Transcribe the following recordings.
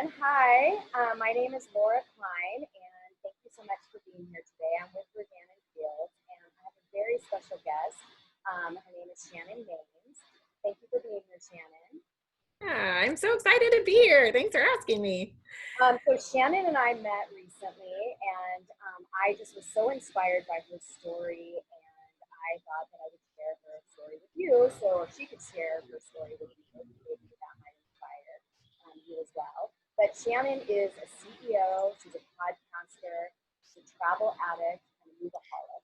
everyone. Hi, my name is Laura Klein, and thank you so much for being here today. I'm with Shannon Fields, and I have a very special guest. Her name is Shannon Mains. Thank you for being here, Shannon. Yeah, I'm so excited to be here. Thanks for asking me. So Shannon and I met recently, and I just was so inspired by her story, and I thought that I would share her story with you, so she could share her story with you. Maybe that might inspire you as well. But Shannon is a CEO. She's a podcaster. She's a travel addict and a move-a-holic.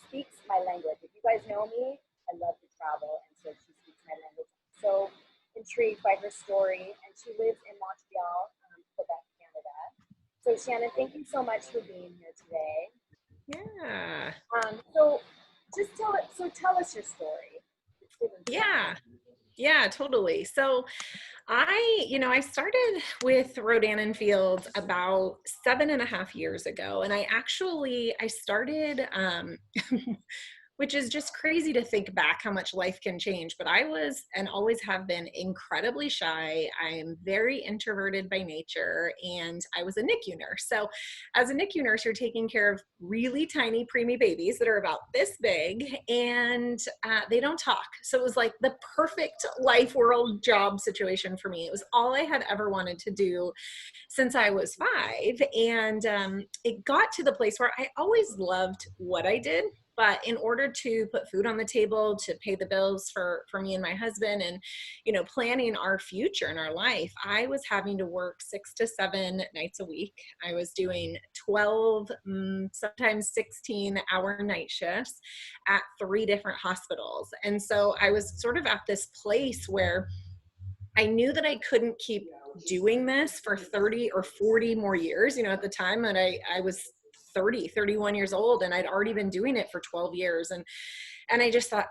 Speaks my language. If you guys know me, I love to travel, and so she speaks my language. So intrigued by her story, and she lives in Montreal, Quebec, Canada. So Shannon, thank you so much for being here today. Yeah. So just tell us your story. Yeah. Yeah, totally. So I started with Rodan and Fields about 7.5 years ago. And I started, which is just crazy to think back how much life can change. But I was and always have been incredibly shy. I am very introverted by nature, and I was a NICU nurse. So as a NICU nurse, you're taking care of really tiny preemie babies that are about this big, and they don't talk. So it was like the perfect life world job situation for me. It was all I had ever wanted to do since I was 5. And it got to the place where I always loved what I did. But in order to put food on the table, to pay the bills for me and my husband, and planning our future and our life, I was having to work 6 to 7 nights a week. I was doing 12, sometimes 16-hour night shifts at 3 different hospitals. And so I was sort of at this place where I knew that I couldn't keep doing this for 30 or 40 more years. At the time that I was 31 years old, and I'd already been doing it for 12 years. And I just thought,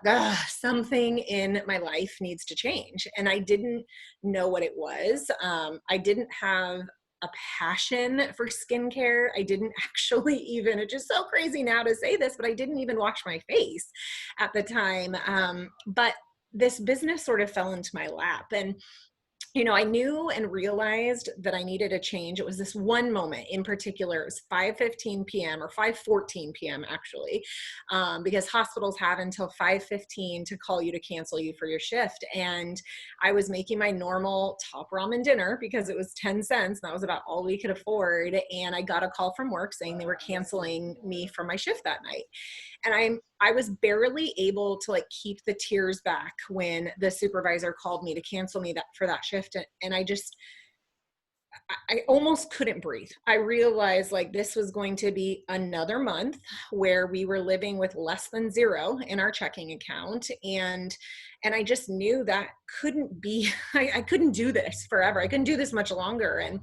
something in my life needs to change. And I didn't know what it was. I didn't have a passion for skincare. I didn't actually even, it's just so crazy now to say this, but I didn't even wash my face at the time. But this business sort of fell into my lap. And I knew and realized that I needed a change. It was this one moment in particular. It was 5:15 p.m. or 5:14 p.m. actually, because hospitals have until 5:15 to call you to cancel you for your shift. And I was making my normal top ramen dinner because it was 10 cents. And that was about all we could afford. And I got a call from work saying they were canceling me for my shift that night. And I was barely able to keep the tears back when the supervisor called me to cancel me for that shift. And I almost couldn't breathe. I realized this was going to be another month where we were living with less than zero in our checking account. And I just knew that couldn't be, I couldn't do this forever. I couldn't do this much longer. And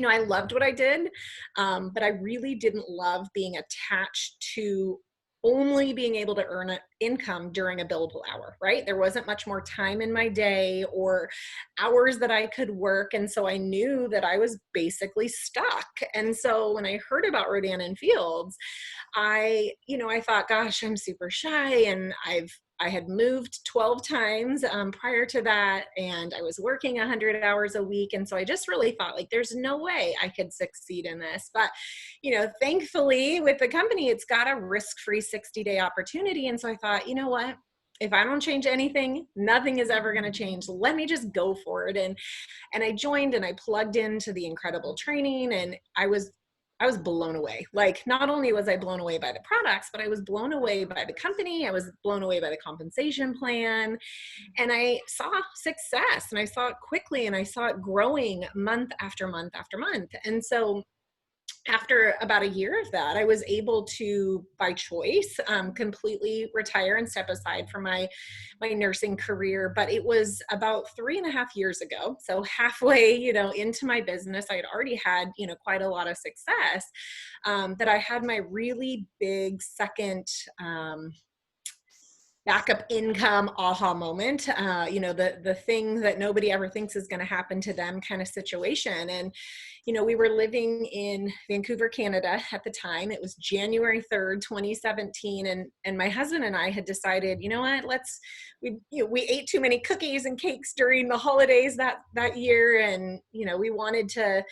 I loved what I did, but I really didn't love being attached to only being able to earn an income during a billable hour, right? There wasn't much more time in my day or hours that I could work. And so I knew that I was basically stuck. And so when I heard about Rodan and Fields, I thought, gosh, I'm super shy, and I had moved 12 times prior to that, and I was working 100 hours a week. And so I just really thought there's no way I could succeed in this. But, thankfully with the company, it's got a risk-free 60-day opportunity. And so I thought, you know what? If I don't change anything, nothing is ever going to change. Let me just go for it. And I joined, and I plugged into the incredible training, and I was blown away. Not only was I blown away by the products, but I was blown away by the company. I was blown away by the compensation plan. And I saw success, and I saw it quickly, and I saw it growing month after month after month. And so after about a year of that, I was able to, by choice, completely retire and step aside from my nursing career. But it was about 3.5 years ago. So halfway, into my business, I had already had, quite a lot of success, that I had my really big second, backup income aha moment, the thing that nobody ever thinks is going to happen to them kind of situation. And we were living in Vancouver, Canada at the time. It was January 3rd, 2017, and my husband and I had decided, you know what, we ate too many cookies and cakes during the holidays that year, and we wanted to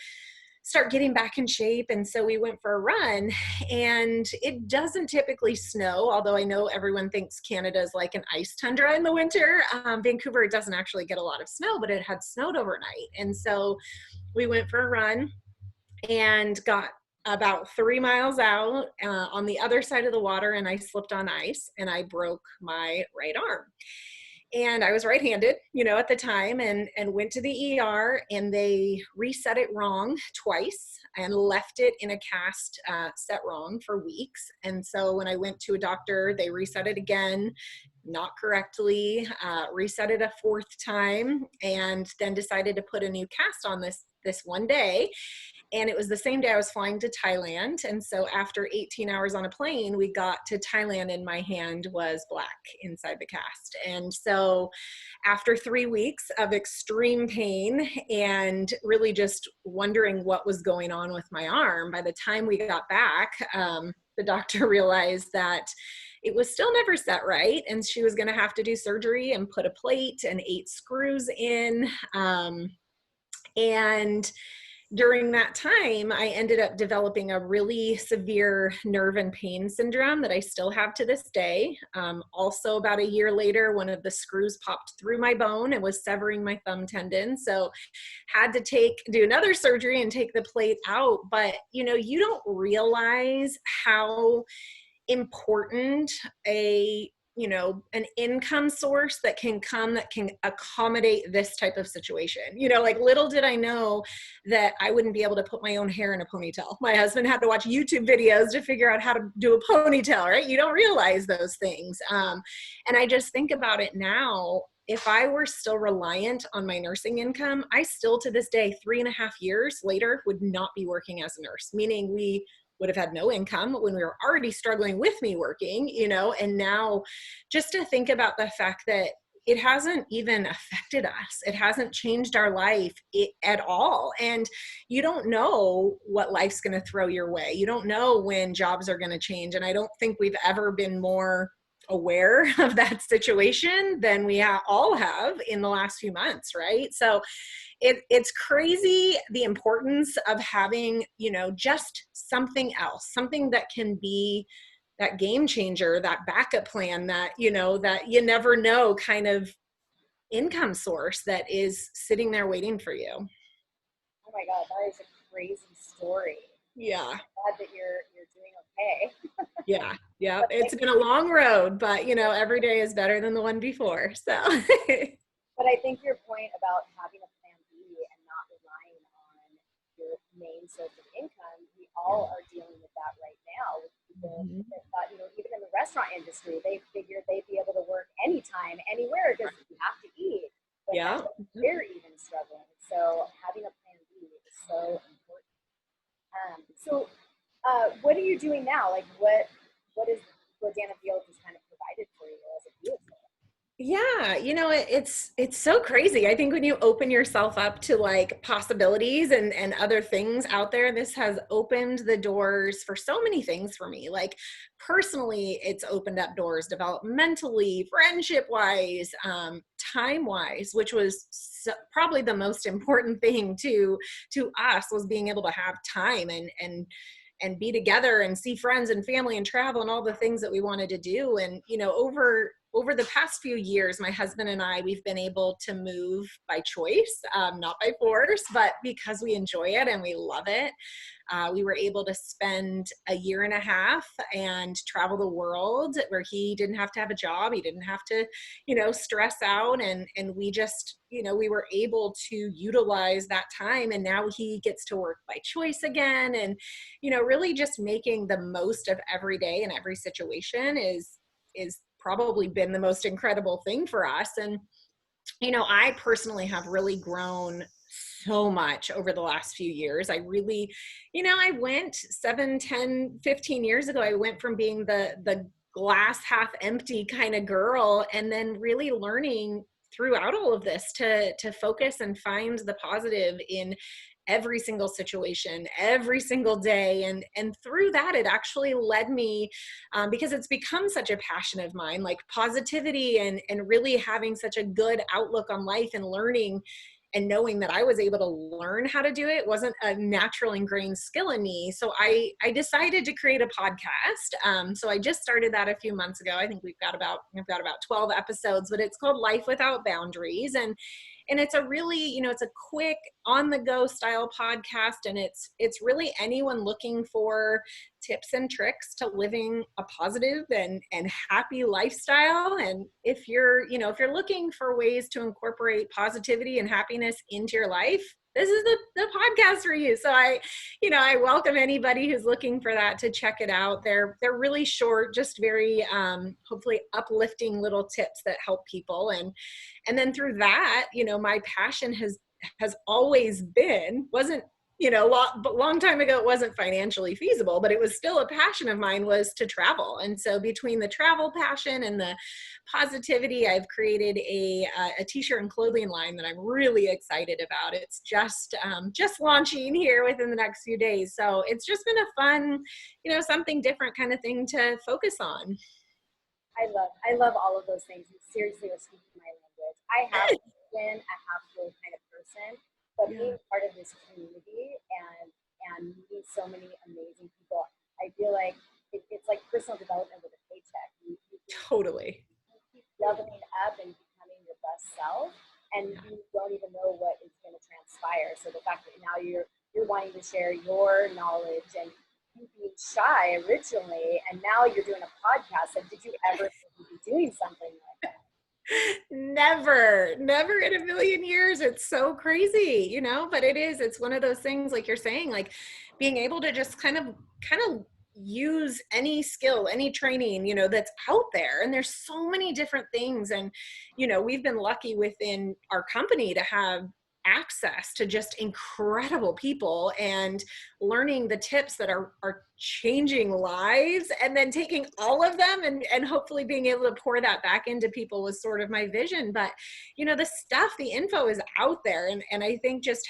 start getting back in shape. And so we went for a run, and it doesn't typically snow, although I know everyone thinks Canada is like an ice tundra in the winter. Vancouver, it doesn't actually get a lot of snow, but it had snowed overnight. And so we went for a run and got about 3 miles out on the other side of the water, and I slipped on ice and I broke my right arm. And I was right-handed, at the time, and went to the ER, and they reset it wrong twice and left it in a cast set wrong for weeks. And so when I went to a doctor, they reset it again, not correctly, reset it a fourth time, and then decided to put a new cast on this one day. And it was the same day I was flying to Thailand. And so after 18 hours on a plane, we got to Thailand and my hand was black inside the cast. And so after 3 weeks of extreme pain and really just wondering what was going on with my arm, by the time we got back, the doctor realized that it was still never set right. And she was going to have to do surgery and put a plate and 8 screws in. And during that time, I ended up developing a really severe nerve and pain syndrome that I still have to this day. Also, about a year later, one of the screws popped through my bone and was severing my thumb tendon. So had to do another surgery and take the plate out. But, you don't realize how important an income source that can accommodate this type of situation. Like, little did I know that I wouldn't be able to put my own hair in a ponytail. My husband had to watch YouTube videos to figure out how to do a ponytail, right? You don't realize those things. And I just think about it now. If I were still reliant on my nursing income, I still to this day, 3.5 years later, would not be working as a nurse, meaning we would have had no income when we were already struggling with me working, and now just to think about the fact that it hasn't even affected us. It hasn't changed our life at all. And you don't know what life's going to throw your way. You don't know when jobs are going to change. And I don't think we've ever been more aware of that situation than we all have in the last few months, right? So it's crazy the importance of having, just something else, something that can be that game changer, that backup plan, that, that you never know kind of income source that is sitting there waiting for you. Oh my God, that is a crazy story. Yeah. I'm glad that you're doing okay. Yeah. It's been a long road, but every day is better than the one before. So. But I think your point about having a plan B and not relying on your main source of income, we all are dealing with that right now. With people that thought, even in the restaurant industry, they figured they'd be able to work anytime, anywhere, because you have to eat. But they're even struggling. So having a plan B is so important. What are you doing now? Like, what is Rodana Fields has kind of provided for you as a vehicle? Yeah, it's so crazy. I think when you open yourself up to like possibilities and other things out there, this has opened the doors for so many things for me. Like personally, it's opened up doors developmentally, friendship wise, time wise, which was probably the most important thing to us, was being able to have time and be together and see friends and family and travel and all the things that we wanted to do. And, over the past few years, my husband and I, we've been able to move by choice, not by force, but because we enjoy it and we love it. We were able to spend 1.5 years and travel the world, where he didn't have to have a job. He didn't have to, stress out. And we just, we were able to utilize that time. And now he gets to work by choice again. And, really just making the most of every day and every situation is probably been the most incredible thing for us. And, I personally have really grown so much over the last few years. I really, I went 7, 10, 15 years ago, I went from being the glass half empty kind of girl, and then really learning throughout all of this to focus and find the positive in every single situation, every single day. And through that, it actually led me, because it's become such a passion of mine, like positivity and really having such a good outlook on life and learning and knowing that I was able to learn how to do it wasn't a natural ingrained skill in me. So I decided to create a podcast. So I just started that a few months ago. I think we've got about 12 episodes, but it's called Life Without Boundaries. And it's a really, it's a quick on the go style podcast. And it's really anyone looking for tips and tricks to living a positive and happy lifestyle. And if you're looking for ways to incorporate positivity and happiness into your life, this is the podcast for you. So I welcome anybody who's looking for that to check it out. They're really short, just very hopefully uplifting little tips that help people. And then through that, my passion has always been, wasn't, long time ago, it wasn't financially feasible, but it was still a passion of mine, was to travel. And so between the travel passion and the positivity, I've created a t-shirt and clothing line that I'm really excited about. It's just launching here within the next few days. So it's just been a fun, something different kind of thing to focus on. I love all of those things. You seriously are speaking my language. I have been a halfway kind of person, but being part of this community and meeting so many amazing people, I feel like it's like personal development with a paycheck. You Totally. keep leveling up and becoming your best self, and you don't even know what is going to transpire. So the fact that now you're wanting to share your knowledge, and you being shy originally, and now you're doing a podcast. Like, did you ever think you'd be doing something like that? Never in a million years. It's so crazy, but it's one of those things, like you're saying, like being able to just kind of use any skill, any training, that's out there. And there's so many different things. And, we've been lucky within our company to have access to just incredible people and learning the tips that are changing lives, and then taking all of them and hopefully being able to pour that back into people was sort of my vision. But the info is out there, and I think just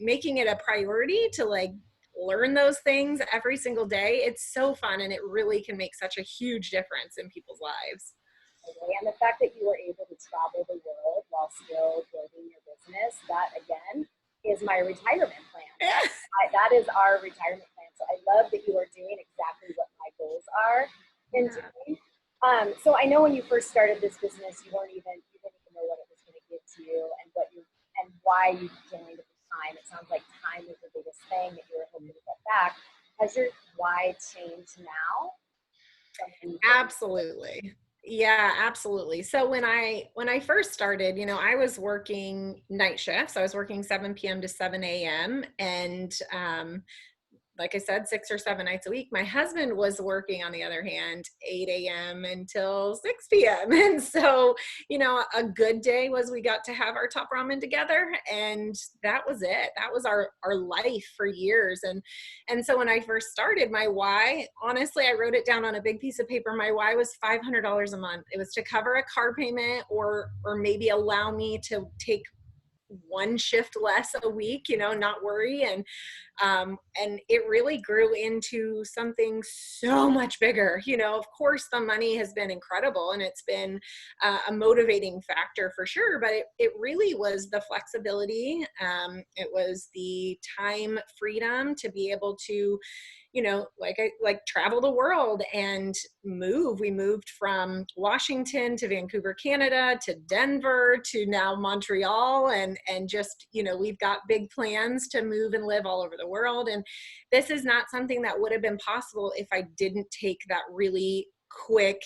making it a priority to like learn those things every single day, it's so fun, and it really can make such a huge difference in people's lives. And the fact that you were able to travel the world while still building your business, that again is my retirement plan. That is our retirement plan. So I love that you are doing exactly what my goals are in doing. So I know when you first started this business, you didn't even know what it was going to give to you and why you joined at the time. It sounds like time was the biggest thing that you were hoping to get back. Has your why changed now? Absolutely. Yeah, absolutely. So when I first started, I was working night shifts. I was working 7 p.m. to 7 a.m. And like I said, 6 or 7 nights a week. My husband was working, on the other hand, 8 a.m. until 6 p.m. And so, a good day was we got to have our top ramen together, and that was it. That was our life for years. And so when I first started, my why, honestly, I wrote it down on a big piece of paper. My why was $500 a month. It was to cover a car payment, or maybe allow me to take one shift less a week, not worry. And it really grew into something so much bigger. Of course, the money has been incredible, and it's been a motivating factor for sure, but it really was the flexibility. It was the time freedom to be able to, travel the world and move. We moved from Washington to Vancouver, Canada, to Denver, to now Montreal. And just, we've got big plans to move and live all over the world. And this is not something that would have been possible if I didn't take that really quick,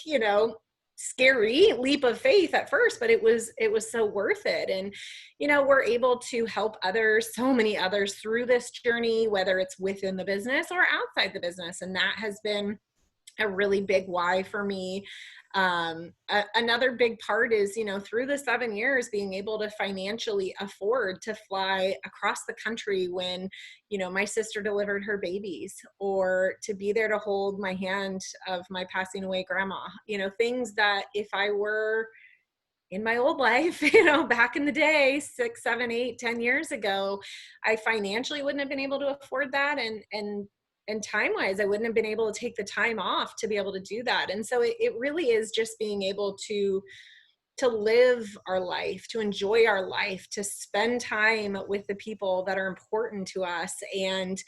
scary leap of faith at first, but it was so worth it. And we're able to help others, so many others, through this journey, whether it's within the business or outside the business. And that has been a really big why for me. Another big part is, through the 7 years, being able to financially afford to fly across the country when, my sister delivered her babies, or to be there to hold my hand of my passing away grandma, things that if I were in my old life, back in the day, 6, 7, 8, 10 years ago, I financially wouldn't have been able to afford that. And time wise, I wouldn't have been able to take the time off to be able to do that. And so it really is just being able to live our life, to enjoy our life, to spend time with the people that are important to us, and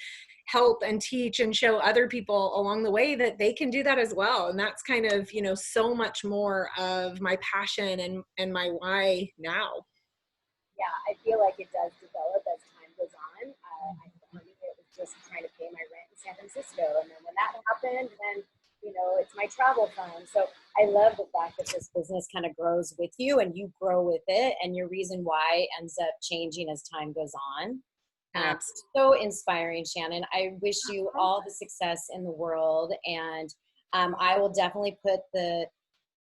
help and teach and show other people along the way that they can do that as well. And that's kind of, so much more of my passion and my why now. Yeah, I feel like it does develop as time goes on. I started it was just trying to pay my rent in San Francisco, and then when that happened, then it's my travel fund. So I love the fact that this business kind of grows with you, and you grow with it, and your reason why ends up changing as time goes on. Absolutely. So inspiring, Shannon. I wish you all the success in the world, and I will definitely put the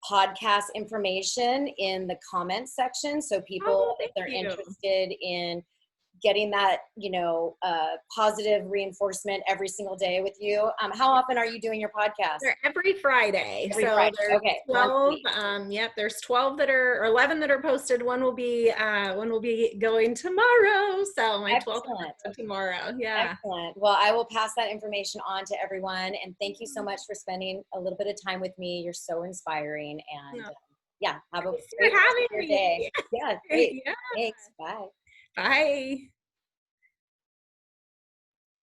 podcast information in the comments section so Oh, people, if thank they're you. interested in getting that positive reinforcement every single day with you. How often are you doing your podcast? They're every Friday. Every So Friday. there's Okay, once a 12. week. Yep, there's 12 that are, or 11 that are posted. One will be going tomorrow. So my 12th Excellent. tomorrow. Yeah. Excellent. Well, I will pass that information on to everyone, and thank you so much for spending a little bit of time with me. You're so inspiring, and yeah, have a Thanks for great rest having of your day. me. Yeah, great. Yeah. Thanks. Bye. Bye.